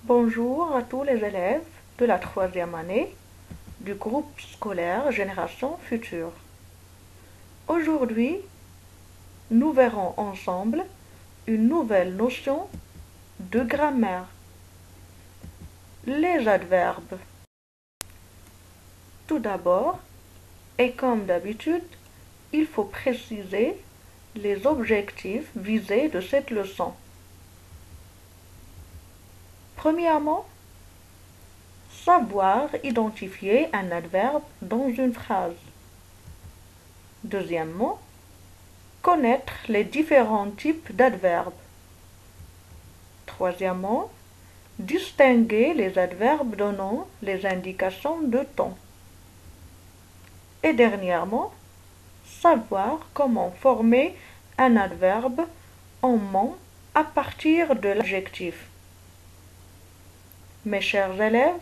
Bonjour à tous les élèves de la troisième année du groupe scolaire Génération Future. Aujourd'hui, nous verrons ensemble une nouvelle notion de grammaire, les adverbes. Tout d'abord, et comme d'habitude, il faut préciser les objectifs visés de cette leçon. Premièrement, savoir identifier un adverbe dans une phrase. Deuxièmement, connaître les différents types d'adverbes. Troisièmement, distinguer les adverbes donnant les indications de ton. Et dernièrement, savoir comment former un adverbe en mot à partir de l'adjectif. Mes chers élèves,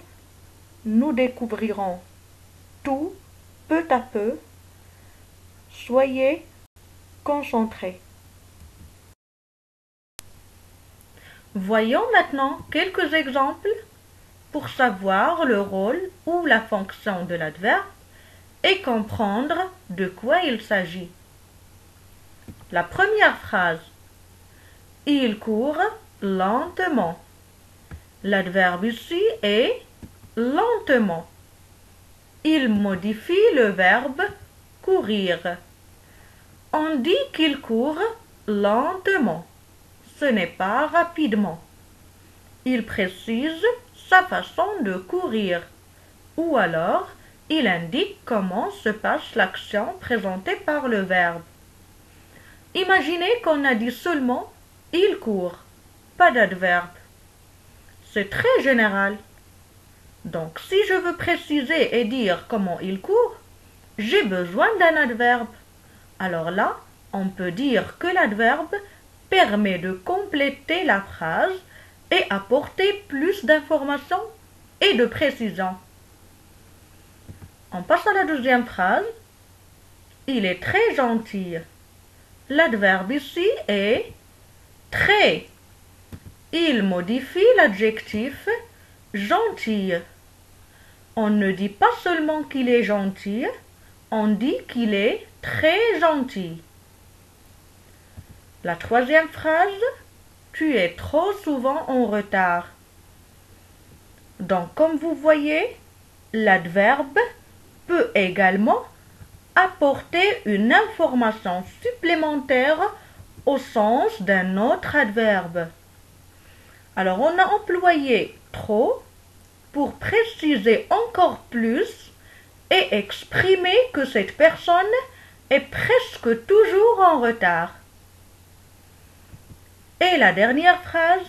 nous découvrirons tout peu à peu. Soyez concentrés. Voyons maintenant quelques exemples pour savoir le rôle ou la fonction de l'adverbe et comprendre de quoi il s'agit. La première phrase. Il court lentement. L'adverbe ici est lentement. Il modifie le verbe courir. On dit qu'il court lentement. Ce n'est pas rapidement. Il précise sa façon de courir. Ou alors, il indique comment se passe l'action présentée par le verbe. Imaginez qu'on a dit seulement « il court », pas d'adverbe. C'est très général. Donc, si je veux préciser et dire comment il court, j'ai besoin d'un adverbe. Alors là, on peut dire que l'adverbe permet de compléter la phrase et apporter plus d'informations et de précision. On passe à la deuxième phrase. Il est très gentil. L'adverbe ici est très. Il modifie l'adjectif gentil. On ne dit pas seulement qu'il est gentil, on dit qu'il est très gentil. La troisième phrase, tu es trop souvent en retard. Donc, comme vous voyez, l'adverbe peut également apporter une information supplémentaire au sens d'un autre adverbe. Alors, on a employé trop pour préciser encore plus et exprimer que cette personne est presque toujours en retard. Et la dernière phrase,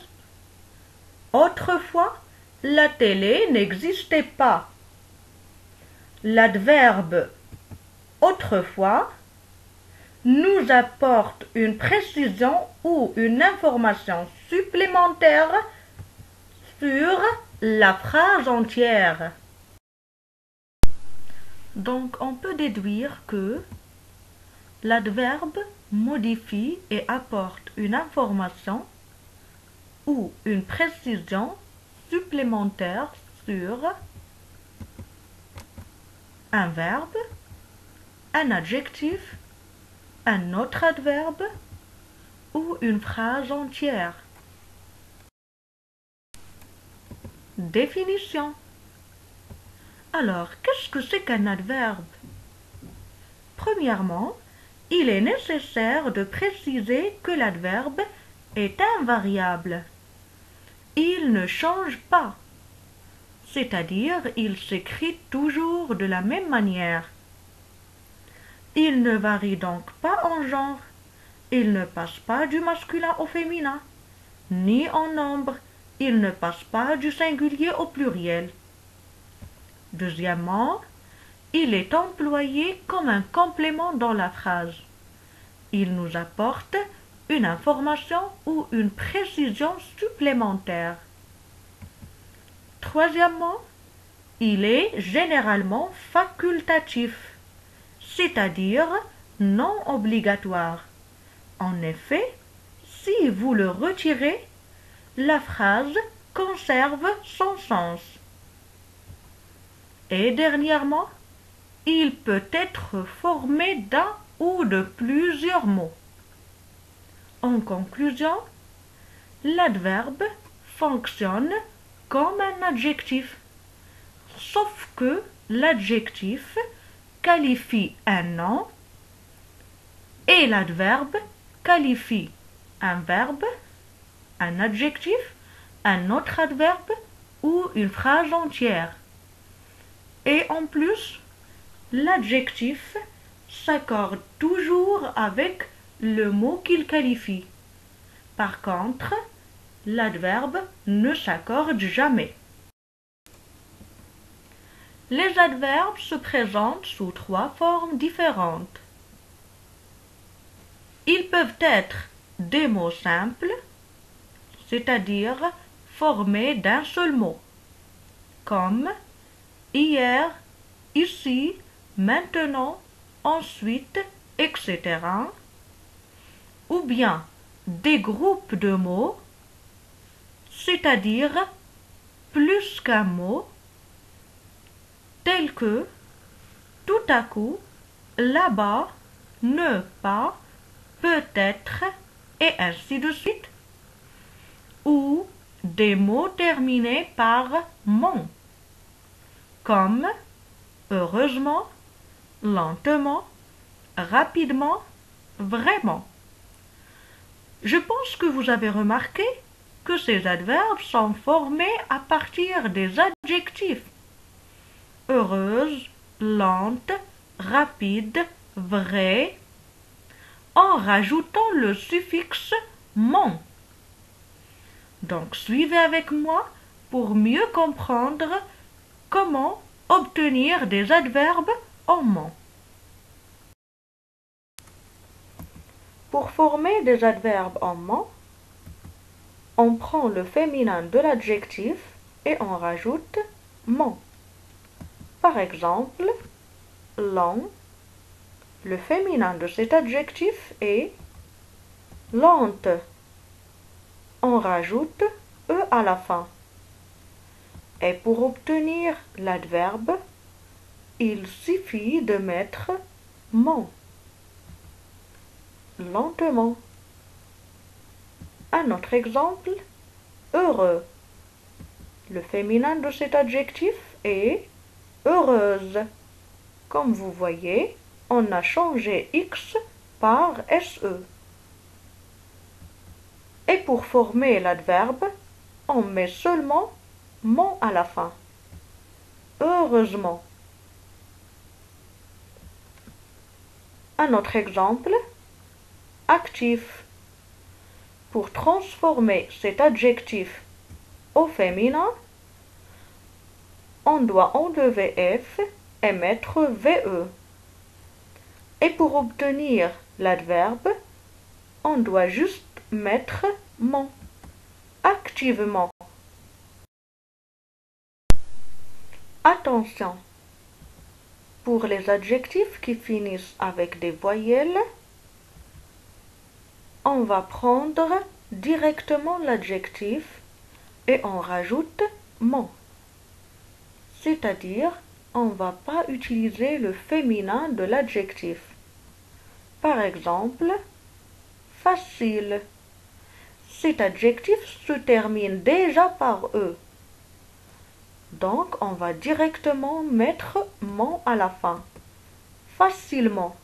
autrefois, la télé n'existait pas. L'adverbe autrefois nous apporte une précision ou une information supplémentaire sur la phrase entière. Donc, on peut déduire que l'adverbe modifie et apporte une information ou une précision supplémentaire sur un verbe, un adjectif, un autre adverbe ou une phrase entière. Définition. Alors, qu'est-ce que c'est qu'un adverbe? Premièrement, il est nécessaire de préciser que l'adverbe est invariable. Il ne change pas, c'est-à-dire il s'écrit toujours de la même manière. Il ne varie donc pas en genre, il ne passe pas du masculin au féminin, ni en nombre, il ne passe pas du singulier au pluriel. Deuxièmement, il est employé comme un complément dans la phrase. Il nous apporte une information ou une précision supplémentaire. Troisièmement, il est généralement facultatif, c'est-à-dire non obligatoire. En effet, si vous le retirez, la phrase conserve son sens. Et dernièrement, il peut être formé d'un ou de plusieurs mots. En conclusion, l'adverbe fonctionne comme un adjectif, sauf que l'adjectif qualifie un nom et l'adverbe qualifie un verbe, un adjectif, un autre adverbe ou une phrase entière. Et en plus, l'adjectif s'accorde toujours avec le mot qu'il qualifie. Par contre, l'adverbe ne s'accorde jamais. Les adverbes se présentent sous 3 formes différentes. Ils peuvent être des mots simples, c'est-à-dire formés d'un seul mot, comme hier, ici, maintenant, ensuite, etc. Ou bien des groupes de mots, c'est-à-dire plus qu'un mot, tels que tout à coup, là-bas, ne pas, peut-être, et ainsi de suite, ou des mots terminés par mon, comme heureusement, lentement, rapidement, vraiment. Je pense que vous avez remarqué que ces adverbes sont formés à partir des adjectifs heureuse, lente, rapide, vrai, en rajoutant le suffixe mon. Donc suivez avec moi pour mieux comprendre comment obtenir des adverbes en mon. Pour former des adverbes en mon, on prend le féminin de l'adjectif et on rajoute mon. Par exemple, lent, le féminin de cet adjectif est lente. On rajoute e à la fin. Et pour obtenir l'adverbe, il suffit de mettre mon. Lentement. Un autre exemple, heureux. Le féminin de cet adjectif est heureuse. Comme vous voyez, on a changé X par SE. Et pour former l'adverbe, on met seulement mon à la fin. Heureusement. Un autre exemple, actif. Pour transformer cet adjectif au féminin, on doit enlever F et mettre VE. Et pour obtenir l'adverbe, on doit juste mettre mon. Activement. Attention. Pour les adjectifs qui finissent avec des voyelles, on va prendre directement l'adjectif et on rajoute mon. C'est-à-dire, on ne va pas utiliser le féminin de l'adjectif. Par exemple, facile. Cet adjectif se termine déjà par E. Donc, on va directement mettre mon à la fin. Facilement.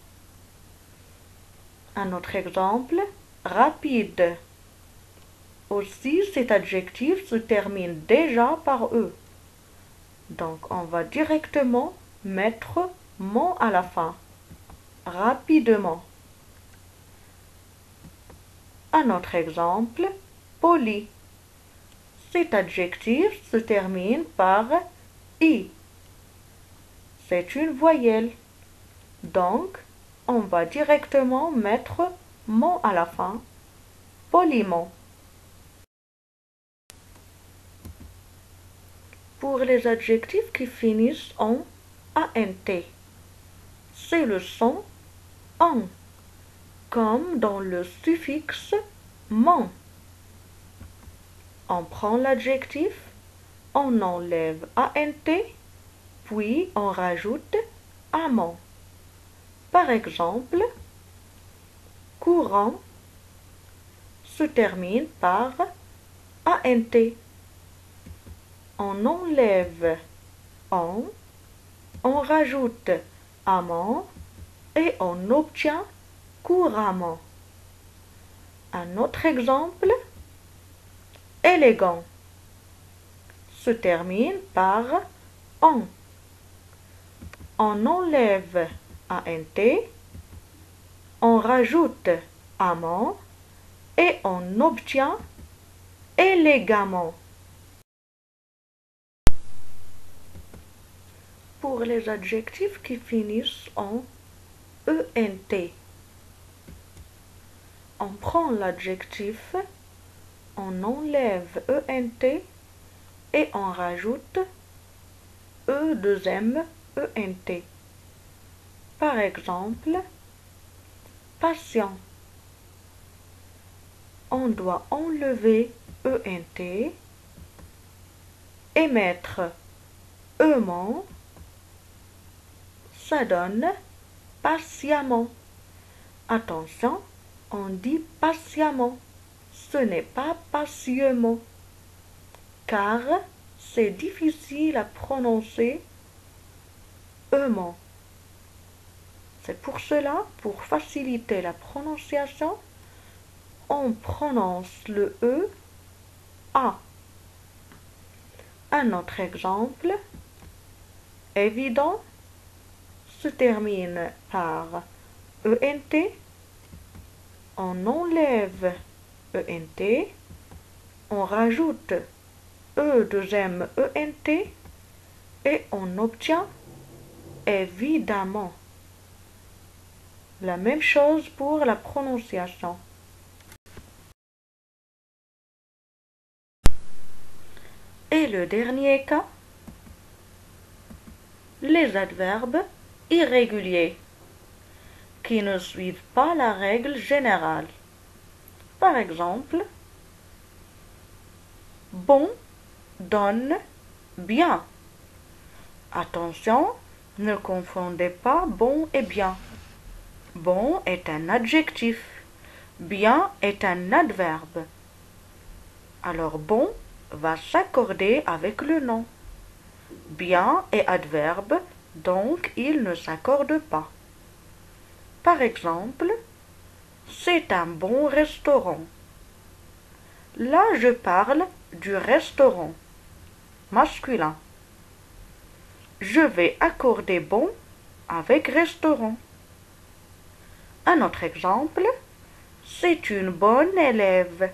Un autre exemple, rapide. Aussi, cet adjectif se termine déjà par E. Donc, on va directement mettre mon à la fin. Rapidement. Un autre exemple, poli. Cet adjectif se termine par I. C'est une voyelle. Donc, on va directement mettre mon à la fin. Poliment. Pour les adjectifs qui finissent en ANT, c'est le son en, comme dans le suffixe mon. On prend l'adjectif, on enlève ANT, puis on rajoute amant. Par exemple, courant se termine par ANT. On enlève on rajoute amant et on obtient couramment. Un autre exemple, élégant se termine par on. On enlève ANT, on rajoute amant et on obtient élégamment. Pour les adjectifs qui finissent en ENT, on prend l'adjectif, on enlève ENT et on rajoute E2M-ENT. Par exemple, patient. On doit enlever ENT et mettre EMANT. Ça donne patiemment. Attention, on dit patiemment. Ce n'est pas patiemment, car c'est difficile à prononcer EMANT. C'est pour cela, pour faciliter la prononciation, on prononce le E A. Un autre exemple, évident, se termine par ENT, on enlève ENT, on rajoute E2M-ENT et on obtient évidemment. La même chose pour la prononciation. Et le dernier cas, les adverbes irréguliers qui ne suivent pas la règle générale. Par exemple, bon donne bien. Attention, ne confondez pas bon et bien. Bon est un adjectif, bien est un adverbe. Alors bon va s'accorder avec le nom. Bien est adverbe, donc il ne s'accorde pas. Par exemple, c'est un bon restaurant. Là, je parle du restaurant masculin. Je vais accorder bon avec restaurant. Un autre exemple, c'est une bonne élève.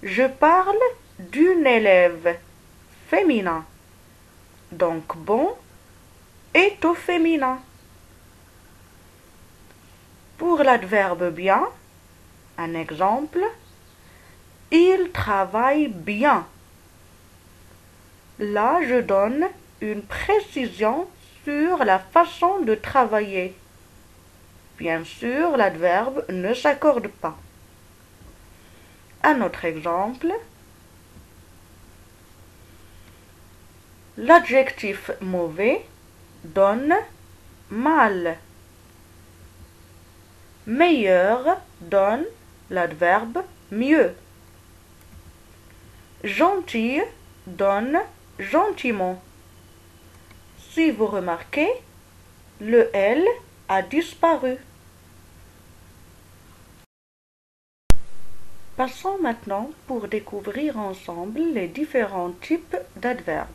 Je parle d'une élève féminin. Donc bon est au féminin. Pour l'adverbe bien, un exemple, il travaille bien. Là, je donne une précision sur la façon de travailler. Bien sûr, l'adverbe ne s'accorde pas. Un autre exemple, l'adjectif mauvais donne mal. Meilleur donne l'adverbe mieux. Gentil donne gentiment. Si vous remarquez, le L a disparu. Passons maintenant pour découvrir ensemble les différents types d'adverbes.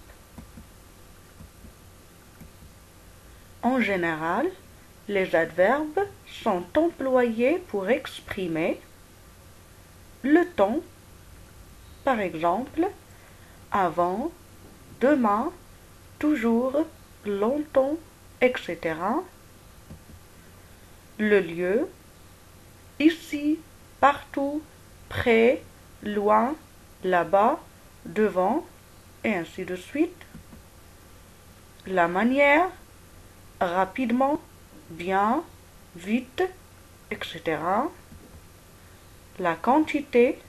En général, les adverbes sont employés pour exprimer le temps, par exemple, avant, demain, toujours, longtemps, etc. Le lieu, ici, partout, près, loin, là-bas, devant, et ainsi de suite. La manière, rapidement, bien, vite, etc. La quantité,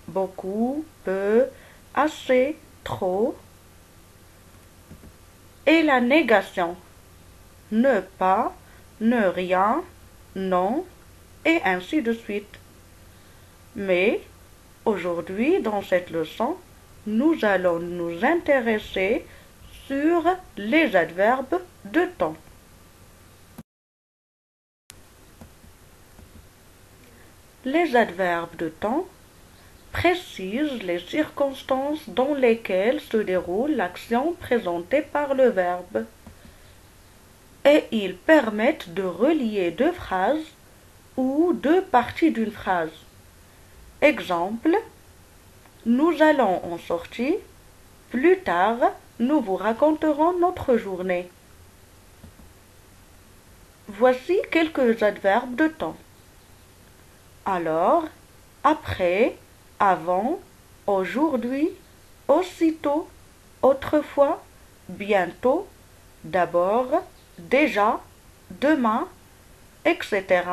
beaucoup, peu, assez, trop. Et la négation, ne pas, ne rien, non, et ainsi de suite. Mais aujourd'hui, dans cette leçon, nous allons nous intéresser sur les adverbes de temps. Les adverbes de temps précisent les circonstances dans lesquelles se déroule l'action présentée par le verbe et ils permettent de relier deux phrases ou deux parties d'une phrase. Exemple, nous allons en sortir, plus tard nous vous raconterons notre journée. Voici quelques adverbes de temps. Alors, après, avant, aujourd'hui, aussitôt, autrefois, bientôt, d'abord, déjà, demain, etc.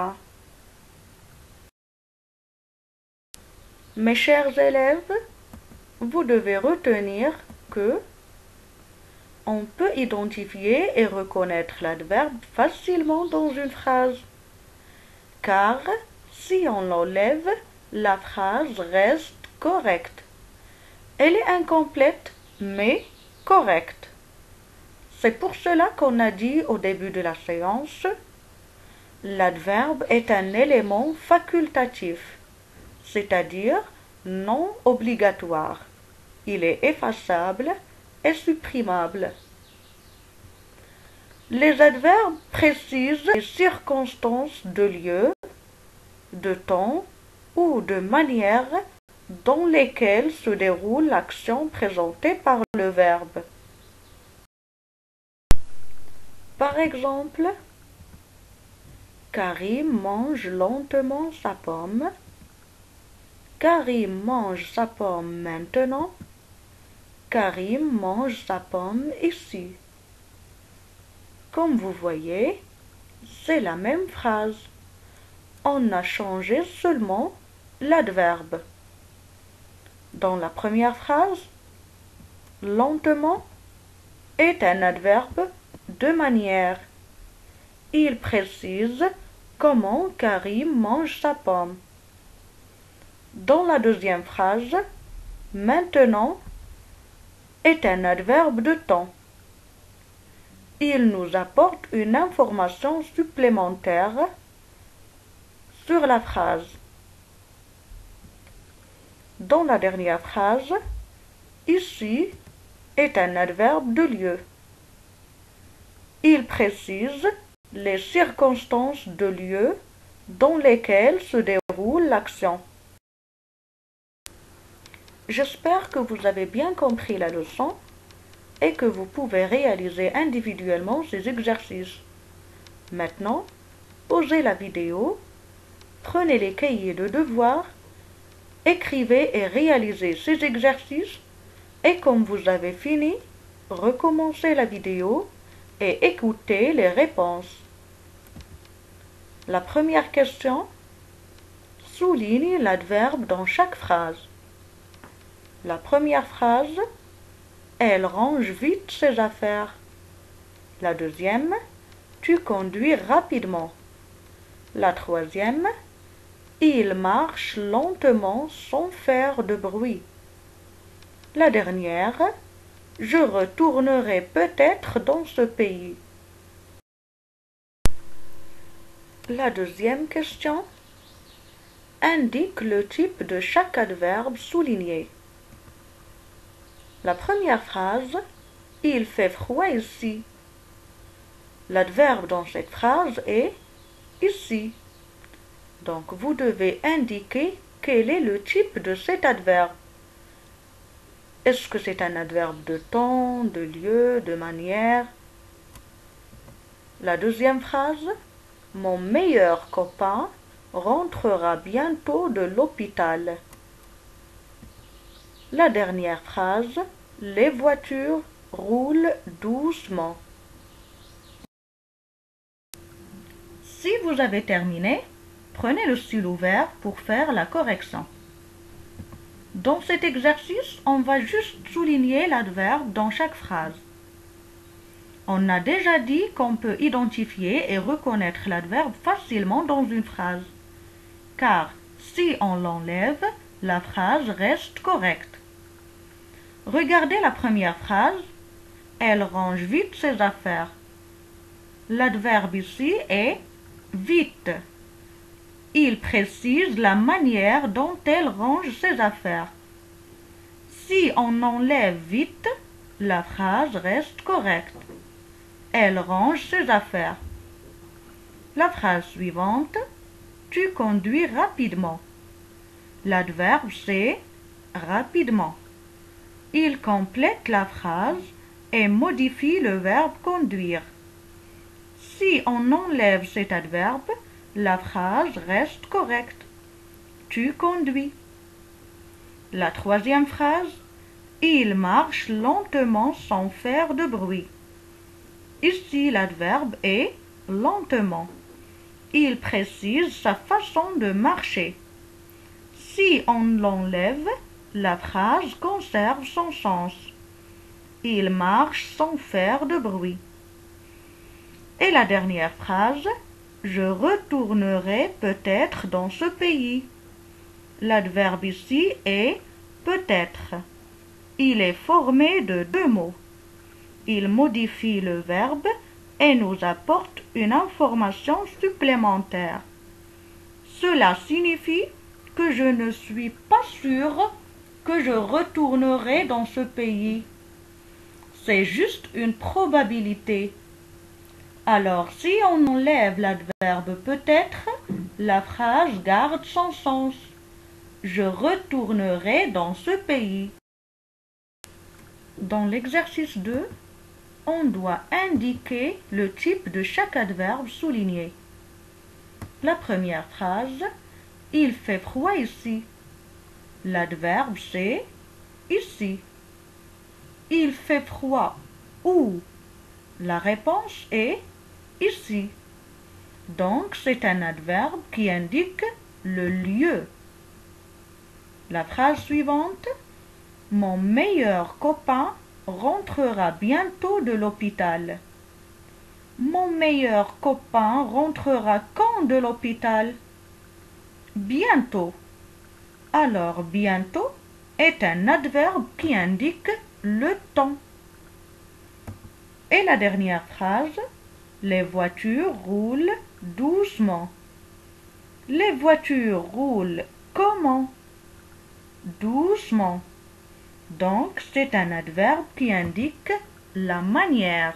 Mes chers élèves, vous devez retenir que on peut identifier et reconnaître l'adverbe facilement dans une phrase, car si on l'enlève, la phrase reste correcte. Elle est incomplète, mais correcte. C'est pour cela qu'on a dit au début de la séance, l'adverbe est un élément facultatif, c'est-à-dire non obligatoire. Il est effaçable et supprimable. Les adverbes précisent les circonstances de lieu, de temps ou de manière dans lesquelles se déroule l'action présentée par le verbe. Par exemple, Karim mange lentement sa pomme. Karim mange sa pomme maintenant. Karim mange sa pomme ici. Comme vous voyez, c'est la même phrase. On a changé seulement l'adverbe. Dans la première phrase, lentement est un adverbe de manière. Il précise comment Karim mange sa pomme. Dans la deuxième phrase, maintenant est un adverbe de temps. Il nous apporte une information supplémentaire sur la phrase. Dans la dernière phrase, ici est un adverbe de lieu. Il précise les circonstances de lieu dans lesquelles se déroule l'action. J'espère que vous avez bien compris la leçon et que vous pouvez réaliser individuellement ces exercices. Maintenant, pausez la vidéo, prenez les cahiers de devoirs, écrivez et réalisez ces exercices et quand vous avez fini, recommencez la vidéo et écoutez les réponses. La première question, souligne l'adverbe dans chaque phrase. La première phrase, elle range vite ses affaires. La deuxième, tu conduis rapidement. La troisième, il marche lentement sans faire de bruit. La dernière, je retournerai peut-être dans ce pays. La deuxième question, indique le type de chaque adverbe souligné. La première phrase, il fait froid ici. L'adverbe dans cette phrase est ici. Donc vous devez indiquer quel est le type de cet adverbe. Est-ce que c'est un adverbe de temps, de lieu, de manière? La deuxième phrase, mon meilleur copain rentrera bientôt de l'hôpital. La dernière phrase, les voitures roulent doucement. Si vous avez terminé, prenez le stylo vert pour faire la correction. Dans cet exercice, on va juste souligner l'adverbe dans chaque phrase. On a déjà dit qu'on peut identifier et reconnaître l'adverbe facilement dans une phrase. Car si on l'enlève, la phrase reste correcte. Regardez la première phrase. Elle range vite ses affaires. L'adverbe ici est vite. Il précise la manière dont elle range ses affaires. Si on enlève vite, la phrase reste correcte. Elle range ses affaires. La phrase suivante. Tu conduis rapidement. L'adverbe c'est rapidement. Il complète la phrase et modifie le verbe conduire. Si on enlève cet adverbe, la phrase reste correcte. Tu conduis. La troisième phrase. Il marche lentement sans faire de bruit. Ici, l'adverbe est lentement. Il précise sa façon de marcher. Si on l'enlève, la phrase conserve son sens. Il marche sans faire de bruit. Et la dernière phrase. Je retournerai peut-être dans ce pays. L'adverbe ici est peut-être. Il est formé de deux mots. Il modifie le verbe et nous apporte une information supplémentaire. Cela signifie que je ne suis pas sûre que je retournerai dans ce pays. C'est juste une probabilité. Alors, si on enlève l'adverbe peut-être, la phrase garde son sens. Je retournerai dans ce pays. Dans l'exercice 2, on doit indiquer le type de chaque adverbe souligné. La première phrase, il fait froid ici. L'adverbe c'est ici. Il fait froid où? La réponse est ici. Donc c'est un adverbe qui indique le lieu. La phrase suivante. Mon meilleur copain rentrera bientôt de l'hôpital. Mon meilleur copain rentrera quand de l'hôpital? Bientôt. Alors bientôt est un adverbe qui indique le temps. Et la dernière phrase. Les voitures roulent doucement. Les voitures roulent comment? Doucement. Donc, c'est un adverbe qui indique la manière.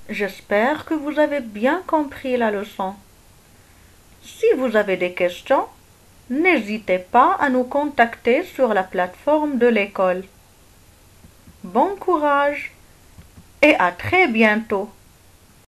J'espère que vous avez bien compris la leçon. Si vous avez des questions, n'hésitez pas à nous contacter sur la plateforme de l'école. Bon courage et à très bientôt.